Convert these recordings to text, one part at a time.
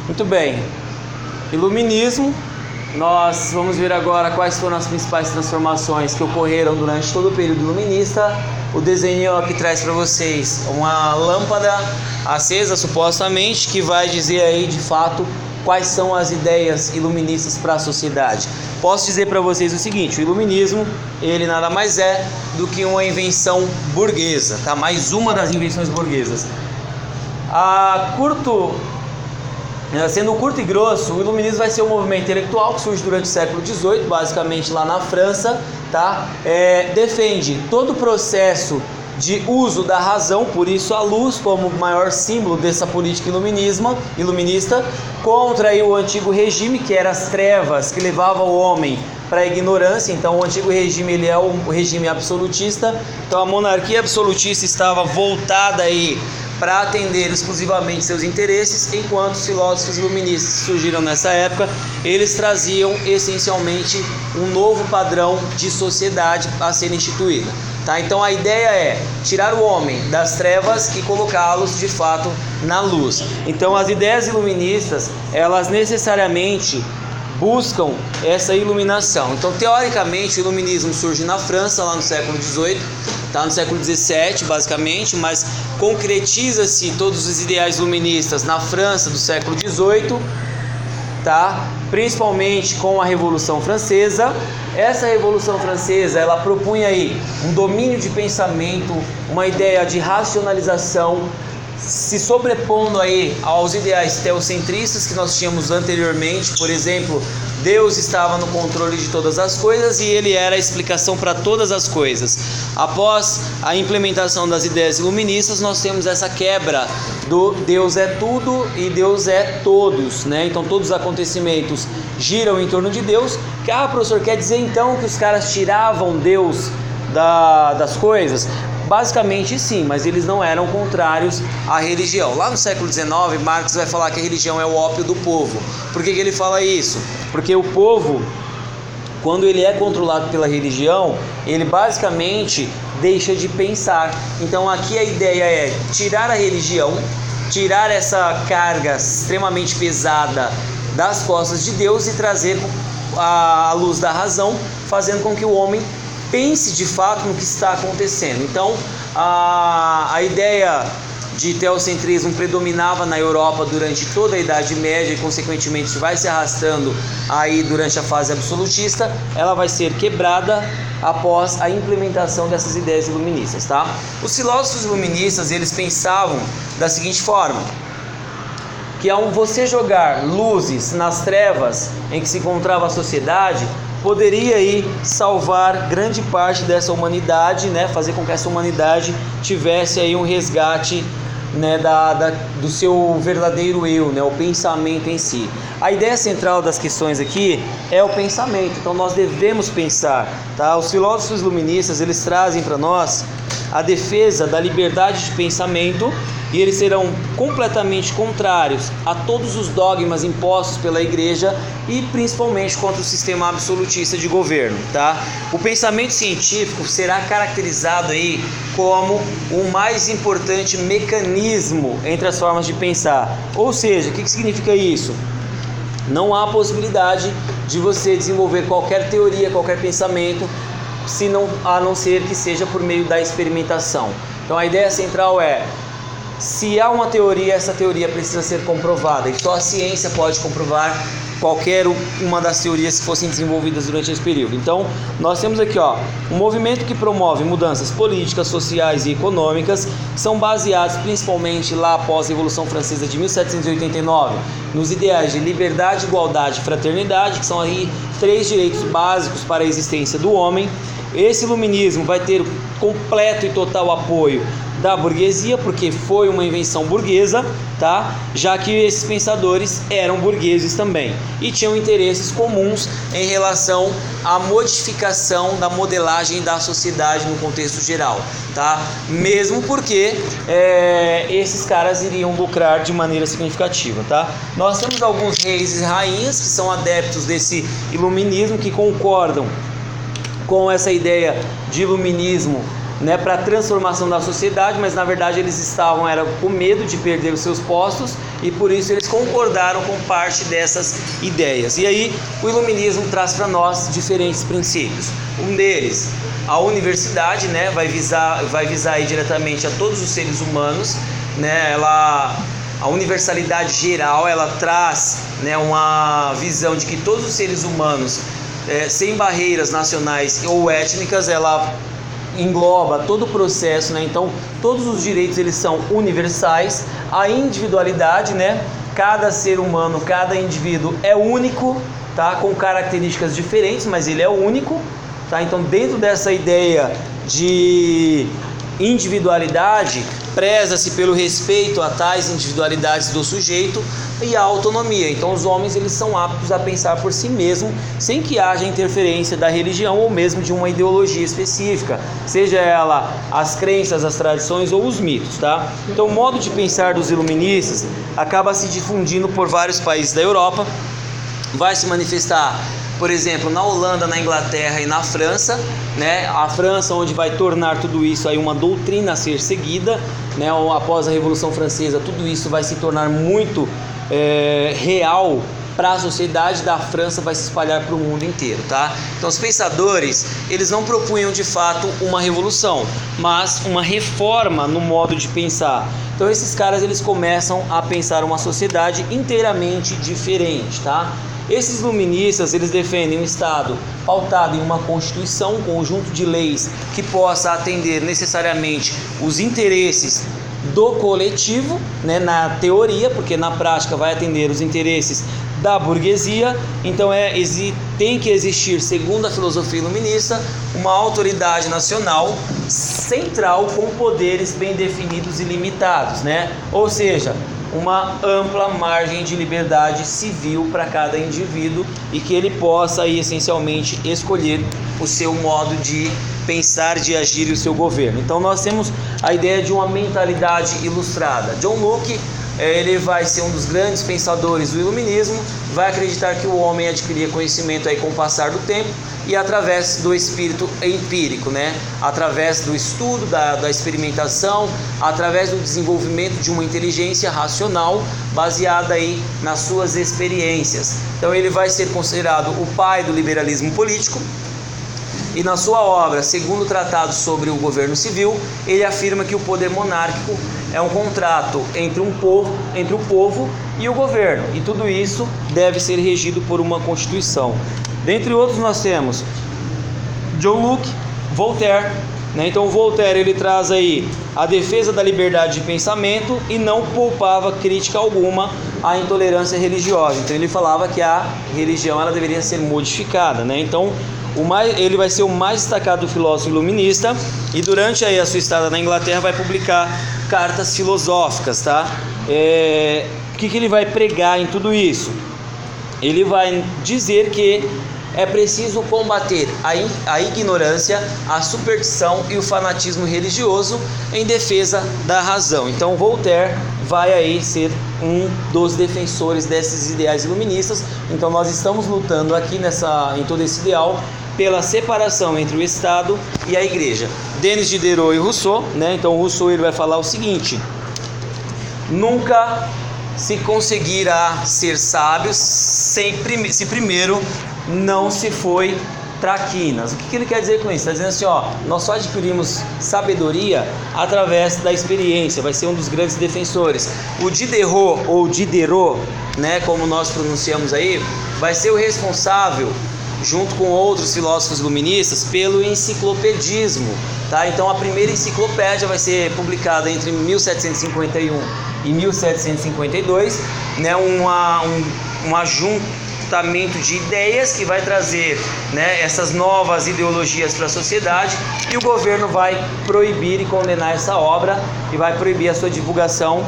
Muito bem. Iluminismo. Nós vamos ver agora quais foram as principais transformações que ocorreram durante todo o período iluminista. O desenho aqui traz para vocês uma lâmpada acesa, supostamente, que vai dizer aí de fato quais são as ideias iluministas para a sociedade. Posso dizer para vocês o seguinte: o iluminismo, ele nada mais é do que uma invenção burguesa, tá? Mais uma das invenções burguesas. Sendo curto e grosso, o iluminismo vai ser um movimento intelectual que surge durante o século XVIII, basicamente lá na França, tá? Defende todo o processo de uso da razão, por isso a luz como maior símbolo dessa política iluminista, contra aí o antigo regime, que era as trevas, que levava o homem para a ignorância. Então o antigo regime, ele é um regime absolutista. Então a monarquia absolutista estava voltada aí para atender exclusivamente seus interesses, enquanto os filósofos iluministas que surgiram nessa época, eles traziam essencialmente um novo padrão de sociedade a ser instituída. Tá? Então a ideia é tirar o homem das trevas e colocá-los de fato na luz. Então as ideias iluministas, elas necessariamente buscam essa iluminação. Então teoricamente o iluminismo surge na França lá no século XVIII, tá? No século XVII basicamente, mas concretiza-se todos os ideais iluministas na França do século XVIII, tá? Principalmente com a Revolução Francesa. Essa Revolução Francesa, ela propunha aí um domínio de pensamento, uma ideia de racionalização, se sobrepondo aí aos ideais teocentristas que nós tínhamos anteriormente. Por exemplo, Deus estava no controle de todas as coisas e ele era a explicação para todas as coisas. Após a implementação das ideias iluministas, nós temos essa quebra do Deus é tudo e Deus é todos, né? Então todos os acontecimentos giram em torno de Deus. Professor, quer dizer então que os caras tiravam Deus das coisas? Basicamente sim, mas eles não eram contrários à religião. Lá no século XIX, Marx vai falar que a religião é o ópio do povo. Por que ele fala isso? Porque o povo, quando ele é controlado pela religião, ele basicamente deixa de pensar. Então aqui a ideia é tirar a religião, tirar essa carga extremamente pesada das costas de Deus e trazer a luz da razão, fazendo com que o homem pense de fato no que está acontecendo. Então a ideia de teocentrismo predominava na Europa durante toda a Idade Média e consequentemente isso vai se arrastando aí durante a fase absolutista. Ela vai ser quebrada após a implementação dessas ideias iluministas, tá? Os filósofos iluministas, eles pensavam da seguinte forma: que ao você jogar luzes nas trevas em que se encontrava a sociedade, poderia aí salvar grande parte dessa humanidade, né? Fazer com que essa humanidade tivesse aí um resgate, né, do seu verdadeiro eu, né? O pensamento em si. A ideia central das questões aqui é o pensamento. Então nós devemos pensar, tá? Os filósofos iluministas, eles trazem para nós a defesa da liberdade de pensamento, e eles serão completamente contrários a todos os dogmas impostos pela igreja e principalmente contra o sistema absolutista de governo, tá? O pensamento científico será caracterizado aí como o mais importante mecanismo entre as formas de pensar. Ou seja, o que significa isso? Não há possibilidade de você desenvolver qualquer teoria, qualquer pensamento, a não ser que seja por meio da experimentação. Então a ideia central é: se há uma teoria, essa teoria precisa ser comprovada, e só a ciência pode comprovar qualquer uma das teorias que fossem desenvolvidas durante esse período. Então nós temos aqui um movimento que promove mudanças políticas, sociais e econômicas, que são baseados principalmente lá após a Revolução Francesa de 1789 nos ideais de liberdade, igualdade e fraternidade, que são aí 3 direitos básicos para a existência do homem. Esse iluminismo vai ter completo e total apoio da burguesia, porque foi uma invenção burguesa, tá? Já que esses pensadores eram burgueses também e tinham interesses comuns em relação à modificação da modelagem da sociedade no contexto geral, tá? Mesmo porque esses caras iriam lucrar de maneira significativa, tá? Nós temos alguns reis e rainhas que são adeptos desse iluminismo, que concordam com essa ideia de iluminismo né, para a transformação da sociedade, mas na verdade eles estavam com medo de perder os seus postos e por isso eles concordaram com parte dessas ideias. E aí o iluminismo traz para nós diferentes princípios. Um deles, a universidade, né, vai visar aí diretamente a todos os seres humanos, né, a universalidade geral, ela traz, né, uma visão de que todos os seres humanos, sem barreiras nacionais ou étnicas, ela engloba todo o processo, né? Então todos os direitos eles são universais. A individualidade, né? Cada ser humano, cada indivíduo é único, tá? Com características diferentes, mas ele é único, tá? Então dentro dessa ideia de individualidade, preza-se pelo respeito a tais individualidades do sujeito e a autonomia. Então os homens eles são aptos a pensar por si mesmos, sem que haja interferência da religião ou mesmo de uma ideologia específica, seja ela as crenças, as tradições ou os mitos, tá? Então o modo de pensar dos iluministas acaba se difundindo por vários países da Europa, vai se manifestar, por exemplo, na Holanda, na Inglaterra e na França, né? A França, onde vai tornar tudo isso aí uma doutrina a ser seguida, né? Após a Revolução Francesa, tudo isso vai se tornar muito real para a sociedade da França, vai se espalhar para o mundo inteiro, tá? Então os pensadores, eles não propunham de fato uma revolução, mas uma reforma no modo de pensar. Então esses caras, eles começam a pensar uma sociedade inteiramente diferente, tá? Esses iluministas, eles defendem um Estado pautado em uma Constituição, um conjunto de leis que possa atender necessariamente os interesses do coletivo, né, na teoria, porque na prática vai atender os interesses da burguesia. Então tem que existir, segundo a filosofia iluminista, uma autoridade nacional central com poderes bem definidos e limitados, né? Ou seja, uma ampla margem de liberdade civil para cada indivíduo e que ele possa aí, essencialmente escolher o seu modo de pensar, de agir e o seu governo. Então nós temos a ideia de uma mentalidade ilustrada. John Locke, ele vai ser um dos grandes pensadores do iluminismo, vai acreditar que o homem adquiria conhecimento aí com o passar do tempo e através do espírito empírico, né? Através do estudo, da experimentação, através do desenvolvimento de uma inteligência racional baseada aí nas suas experiências. Então ele vai ser considerado o pai do liberalismo político. E na sua obra, segundo o Tratado sobre o Governo Civil, ele afirma que o poder monárquico é um contrato entre o povo e o governo, e tudo isso deve ser regido por uma Constituição. Dentre outros nós temos John Locke, Voltaire, né? Então Voltaire, ele traz aí a defesa da liberdade de pensamento e não poupava crítica alguma à intolerância religiosa. Então ele falava que a religião ela deveria ser modificada, né? Então ele vai ser o mais destacado filósofo iluminista e durante aí a sua estada na Inglaterra vai publicar cartas filosóficas, tá? O que ele vai pregar em tudo isso? Ele vai dizer que é preciso combater a ignorância, a superstição e o fanatismo religioso em defesa da razão. Então Voltaire vai aí ser um dos defensores desses ideais iluministas. Então nós estamos lutando aqui em todo esse ideal pela separação entre o Estado e a Igreja. Denis Diderot e Rousseau, né? Então Rousseau ele vai falar o seguinte: nunca se conseguirá ser sábio se primeiro não se foi traquinas. O que ele quer dizer com isso? Está dizendo assim, nós só adquirimos sabedoria através da experiência. Vai ser um dos grandes defensores. O Diderot, ou Diderot, né, como nós pronunciamos aí, vai ser o responsável, junto com outros filósofos iluministas, pelo enciclopedismo, tá? Então a primeira enciclopédia vai ser publicada entre 1751 e 1752, né? Um ajuntamento de ideias que vai trazer, né, essas novas ideologias para a sociedade, e o governo vai proibir e condenar essa obra e vai proibir a sua divulgação,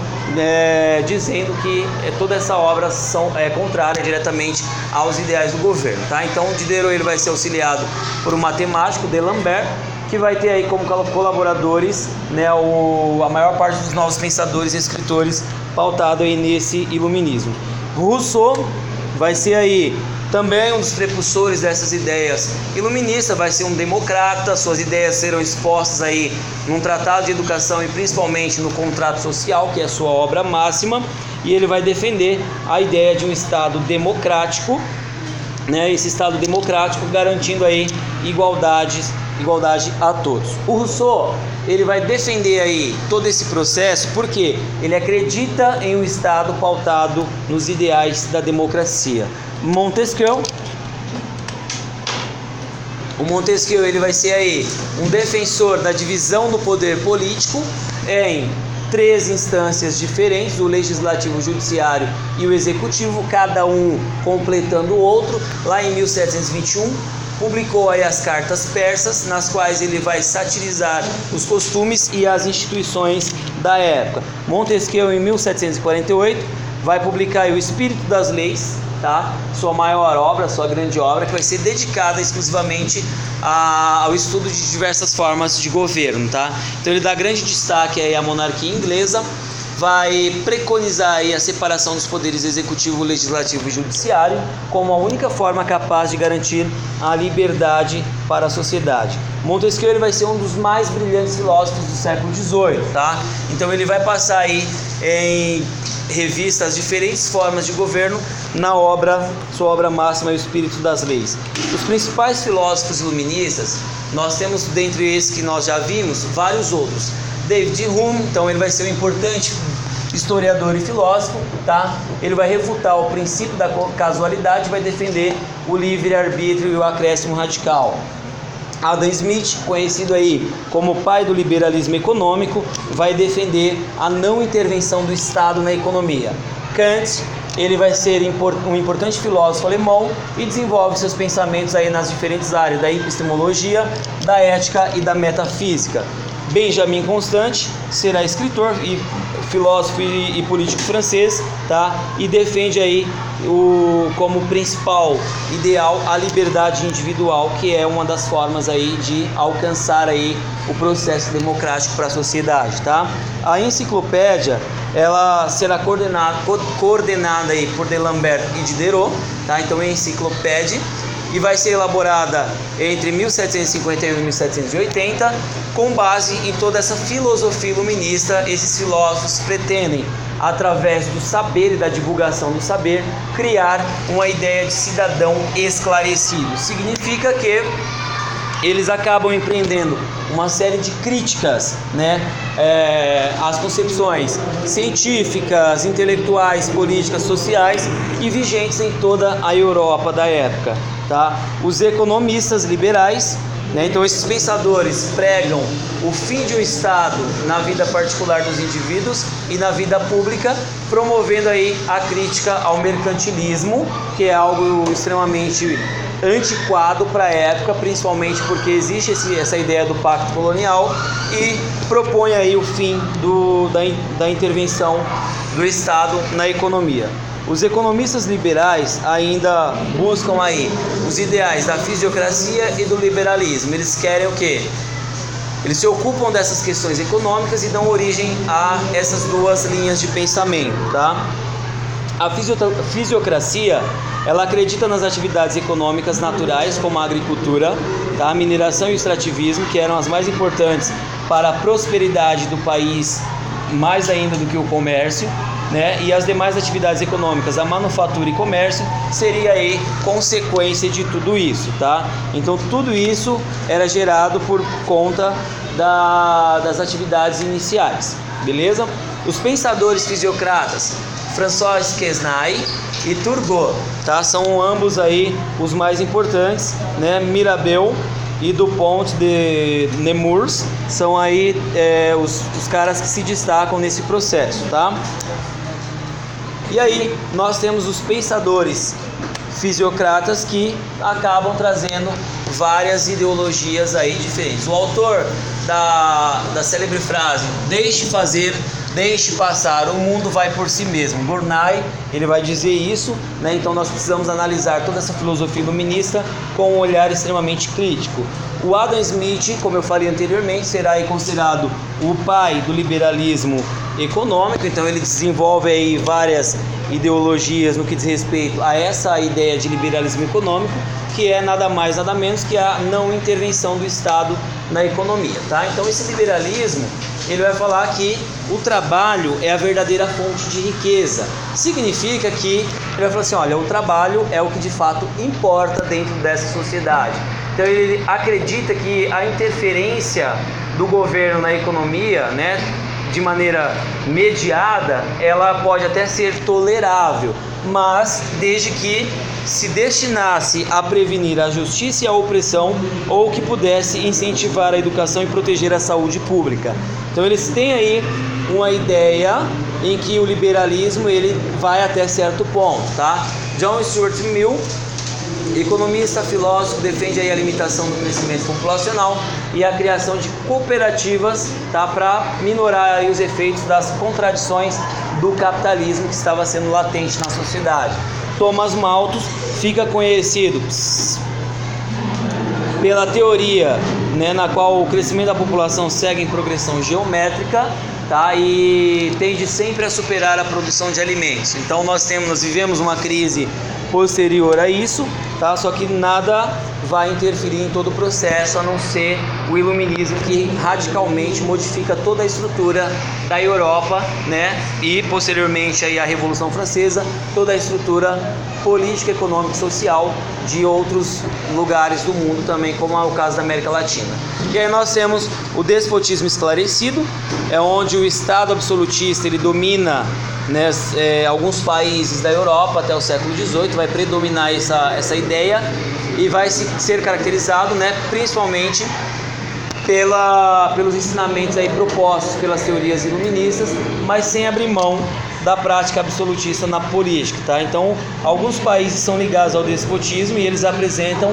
dizendo que toda essa obra é contrária diretamente aos ideais do governo, tá? Então Diderot ele vai ser auxiliado por um matemático, D'Alembert, que vai ter aí como colaboradores, né, a maior parte dos novos pensadores e escritores pautado aí nesse iluminismo. Rousseau vai ser aí Também um dos prepulsores dessas ideias iluministas vai ser um democrata. Suas ideias serão expostas aí num tratado de educação e principalmente no contrato social, que é a sua obra máxima, e ele vai defender a ideia de um Estado democrático, né? Esse Estado democrático garantindo aí igualdade a todos. O Rousseau, ele vai defender aí todo esse processo porque ele acredita em um Estado pautado nos ideais da democracia. Montesquieu, ele vai ser aí um defensor da divisão do poder político em 3 instâncias diferentes, o legislativo, o judiciário e o executivo, cada um completando o outro. Lá em 1721 publicou aí as cartas persas, nas quais ele vai satirizar os costumes e as instituições da época. Montesquieu, em 1748, vai publicar aí o Espírito das Leis, tá? Sua maior obra, sua grande obra, que vai ser dedicada exclusivamente ao estudo de diversas formas de governo, tá? Então ele dá grande destaque aí à monarquia inglesa, vai preconizar aí a separação dos poderes executivo, legislativo e judiciário como a única forma capaz de garantir a liberdade para a sociedade. Montesquieu, ele vai ser um dos mais brilhantes filósofos do século XVIII, tá? Então ele vai passar aí em revista as diferentes formas de governo na sua obra máxima, O Espírito das Leis. Os principais filósofos iluministas, nós temos, dentre esses que nós já vimos, vários outros. David Hume, então ele vai ser um importante historiador e filósofo, tá? Ele vai refutar o princípio da casualidade, vai defender o livre-arbítrio e o acréscimo radical. Adam Smith, conhecido aí como pai do liberalismo econômico, vai defender a não intervenção do Estado na economia. Kant, ele vai ser um importante filósofo alemão e desenvolve seus pensamentos aí nas diferentes áreas da epistemologia, da ética e da metafísica. Benjamin Constant será escritor e filósofo e político francês, tá? E defende aí como principal ideal a liberdade individual, que é uma das formas aí de alcançar aí o processo democrático para a sociedade, tá? A enciclopédia, ela será coordenada aí por D'Alembert e Diderot, tá? Então é enciclopédia, e vai ser elaborada entre 1751 e 1780, com base em toda essa filosofia iluminista. Esses filósofos pretendem, através do saber e da divulgação do saber, criar uma ideia de cidadão esclarecido. Significa que eles acabam empreendendo uma série de críticas, né, às concepções científicas, intelectuais, políticas, sociais e vigentes em toda a Europa da época, tá? Os economistas liberais, né, então esses pensadores pregam o fim de um Estado na vida particular dos indivíduos e na vida pública, promovendo aí a crítica ao mercantilismo, que é algo extremamente antiquado para a época, principalmente porque existe essa ideia do pacto colonial, e propõe aí o fim da intervenção do Estado na economia. Os economistas liberais ainda buscam aí os ideais da fisiocracia e do liberalismo. Eles querem o quê? Eles se ocupam dessas questões econômicas e dão origem a essas duas linhas de pensamento, tá? A fisiocracia, ela acredita nas atividades econômicas naturais, como a agricultura, tá? A mineração e o extrativismo, que eram as mais importantes para a prosperidade do país, mais ainda do que o comércio, né? E as demais atividades econômicas, a manufatura e comércio, seria aí consequência de tudo isso, tá? Então tudo isso era gerado por conta das atividades iniciais, beleza? Os pensadores fisiocratas, François Quesnay e Turgot, tá? São ambos aí os mais importantes, né? Mirabeau e Dupont de Nemours são aí os caras que se destacam nesse processo, tá? E aí nós temos os pensadores fisiocratas que acabam trazendo várias ideologias aí diferentes. O autor da célebre frase "deixe fazer, deixe passar, o mundo vai por si mesmo", Gournay, ele vai dizer isso, né? Então nós precisamos analisar toda essa filosofia iluminista com um olhar extremamente crítico. O Adam Smith, como eu falei anteriormente, será aí considerado o pai do liberalismo econômico. Então ele desenvolve aí várias ideologias no que diz respeito a essa ideia de liberalismo econômico, que é nada mais nada menos que a não intervenção do Estado na economia, tá? Então esse liberalismo, ele vai falar que o trabalho é a verdadeira fonte de riqueza. Significa que ele vai falar assim, olha, o trabalho é o que de fato importa dentro dessa sociedade. Então ele acredita que a interferência do governo na economia, né, de maneira mediada, ela pode até ser tolerável, mas desde que se destinasse a prevenir a justiça e a opressão, ou que pudesse incentivar a educação e proteger a saúde pública. Então eles têm aí uma ideia em que o liberalismo ele vai até certo ponto, tá? John Stuart Mill, economista, filósofo, defende aí a limitação do crescimento populacional e a criação de cooperativas, tá, para minorar aí os efeitos das contradições do capitalismo que estava sendo latente na sociedade. Thomas Malthus fica conhecido pela teoria, né, na qual o crescimento da população segue em progressão geométrica, tá, e tende sempre a superar a produção de alimentos. Então nós vivemos uma crise posterior a isso, tá? Só que nada vai interferir em todo o processo, a não ser o iluminismo, que radicalmente modifica toda a estrutura da Europa, né? E posteriormente aí a Revolução Francesa, toda a estrutura política, econômica e social de outros lugares do mundo também, como é o caso da América Latina. E aí nós temos o despotismo esclarecido, é onde o Estado absolutista ele domina, né, alguns países da Europa até o século XVIII, vai predominar essa ideia e vai ser caracterizado, né, principalmente pelos ensinamentos aí propostos pelas teorias iluministas, mas sem abrir mão da prática absolutista na política, tá? Então, alguns países são ligados ao despotismo e eles apresentam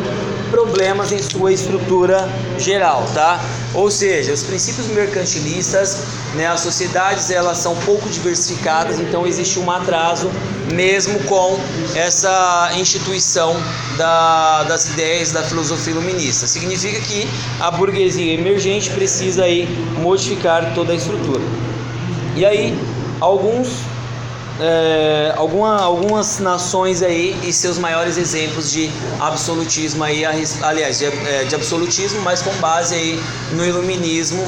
problemas em sua estrutura geral, tá? Ou seja, os princípios mercantilistas, né, as sociedades elas são pouco diversificadas, então existe um atraso mesmo com essa instituição das ideias da filosofia iluminista. Significa que a burguesia emergente precisa aí modificar toda a estrutura. E aí, algumas nações aí e seus maiores exemplos de absolutismo aí, aliás, de absolutismo, mas com base aí no iluminismo,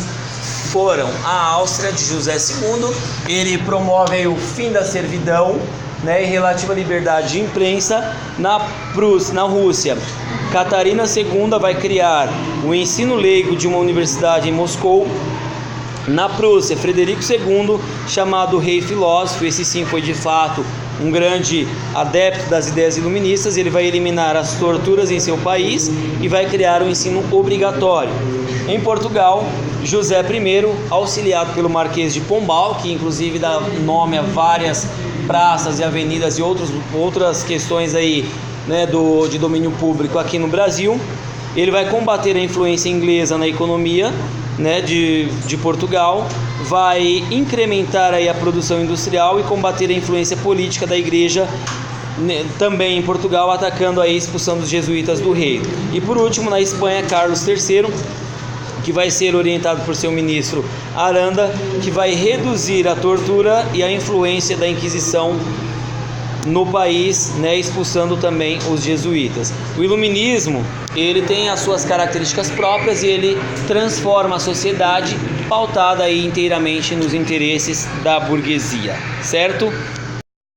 foram a Áustria de José II. Ele promove aí o fim da servidão, né, e relativa liberdade de imprensa. Na Rússia, Catarina II vai criar o ensino leigo de uma universidade em Moscou. Na Prússia, Frederico II, chamado Rei Filósofo, esse sim foi de fato um grande adepto das ideias iluministas. Ele vai eliminar as torturas em seu país e vai criar um ensino obrigatório. Em Portugal, José I, auxiliado pelo Marquês de Pombal, que inclusive dá nome a várias praças e avenidas e outras questões aí, né, de domínio público aqui no Brasil, ele vai combater a influência inglesa na economia, né, de Portugal, vai incrementar aí a produção industrial e combater a influência política da igreja, né, também em Portugal, atacando aí, expulsando os jesuítas do reino. E por último, na Espanha, Carlos III, que vai ser orientado por seu ministro Aranda, que vai reduzir a tortura e a influência da Inquisição no país, né, expulsando também os jesuítas. O iluminismo, ele tem as suas características próprias e ele transforma a sociedade pautada aí inteiramente nos interesses da burguesia, certo?